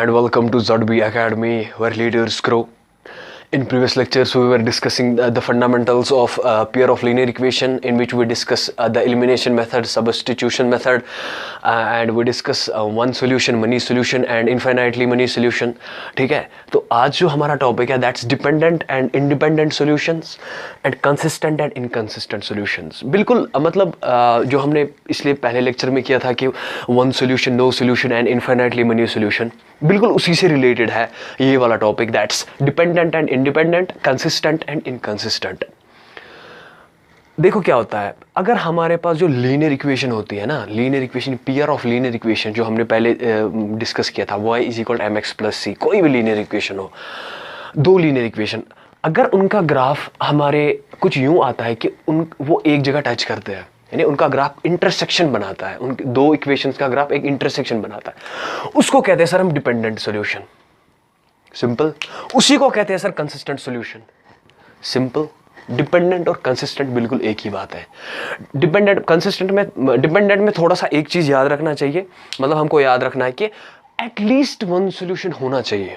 and welcome to ZB Academy, where leaders grow. In previous lectures, we were discussing the fundamentals of pair of linear equation, in which we discuss the elimination method, substitution method, and we discuss one solution, many solution, and infinitely many solution. ठीक है, तो आज जो हमारा topic है that's dependent and independent solutions and consistent and inconsistent solutions. बिल्कुल मतलब जो हमने इसलिए पहले लेक्चर में किया था कि one solution, no solution and infinitely many solution, बिल्कुल उसी से रिलेटेड है ये वाला topic. That's dependent and independent, consistent and inconsistent. देखो क्या होता है, अगर हमारे पास जो लीनियर इक्वेशन होती है ना, linear equation, pair of linear equation जो हमने पहले डिस्कस किया था, y is equal mx plus c, कोई भी लीनियर इक्वेशन हो, दो लीनियर इक्वेशन, अगर उनका ग्राफ हमारे कुछ यूं आता है कि वो एक जगह टच करते हैं, यानी उनका ग्राफ इंटरसेक्शन बनाता है, उन दो इक्वेशंस का ग्राफ एक इंटरसेक्शन बनाता है, उसको कहते हैं सर हम डिपेंडेंट सॉल्यूशन. सिंपल. उसी को कहते हैं sir consistent solution. Simple. Dependent और कंसिस्टेंट बिल्कुल एक ही बात है. डिपेंडेंट कंसिस्टेंट में, डिपेंडेंट में थोड़ा सा एक चीज याद रखना चाहिए, मतलब हमको याद रखना है कि एटलीस्ट वन सॉल्यूशन होना चाहिए,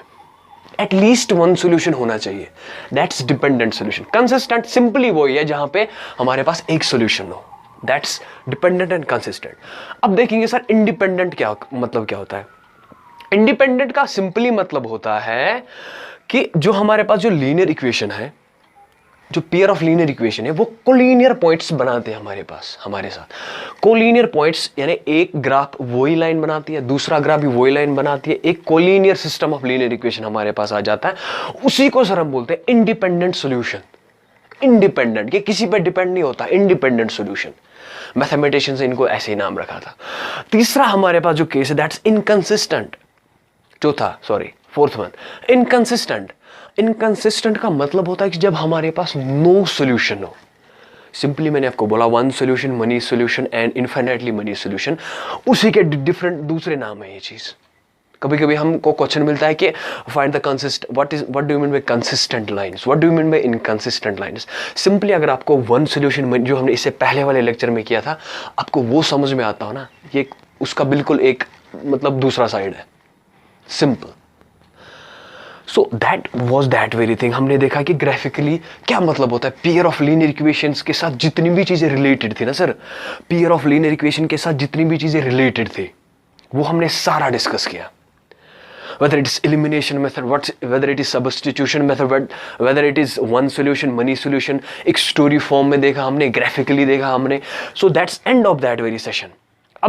एटलीस्ट वन सॉल्यूशन होना चाहिए. That's dependent solution. Consistent simply वही है जहां पे हमारे पास एक सॉल्यूशन हो. That's dependent and consistent. अब देखेंगे सर इंडिपेंडेंट क्या मतलब क्या होता है. इंडिपेंडेंट का सिंपली मतलब होता है कि जो हमारे पास जो लीनियर इक्वेशन है, जो पेयर ऑफ लीनियर इक्वेशन है, वो कोलिनियर पॉइंट्स बनाते हैं हमारे पास, हमारे साथ. कोलिनियर पॉइंट्स यानी एक ग्राफ वही लाइन बनाती है, दूसरा ग्राफ भी वही लाइन बनाती है, एक collinear system of linear equation हमारे पास आ जाता है. उसी को सर हम बोलते हैं इंडिपेंडेंट सॉल्यूशन. इंडिपेंडेंट, ये किसी पर डिपेंड नहीं होता, इंडिपेंडेंट सॉल्यूशन. मैथमेटिशियंस ने इनको ऐसे ही नाम रखा था. तीसरा हमारे पास जो केस है that's inconsistent. Fourth one inconsistent. Inconsistent का मतलब होता है कि जब हमारे पास नो सॉल्यूशन हो. सिंपली मैंने आपको बोला one solution, money solution and infinitely many solution, उसी के डिफरेंट दूसरे नाम है ये चीज. कभी कभी हमको क्वेश्चन मिलता है कि find the what do you mean by consistent lines, what do you mean by inconsistent lines. Simply अगर आपको वन सॉल्यूशन जो हमने इससे पहले वाले लेक्चर में किया था, आपको वो समझ में आता हो ना, ये उसका बिल्कुल एक मतलब दूसरा साइड है. Simple. So that was that very thing. हमने देखा कि ग्राफिकली क्या मतलब होता है. पेयर ऑफ लीनियर इक्वेशंस के साथ जितनी भी चीजें रिलेटेड थी ना sir, pair of linear equation के साथ जितनी भी चीजें रिलेटेड थी वो हमने सारा डिस्कस किया. whether it is elimination method, whether it is substitution method, whether it is one solution, many solution, एक स्टोरी फॉर्म में देखा हमने, ग्राफिकली देखा हमने. So that's end of that very session.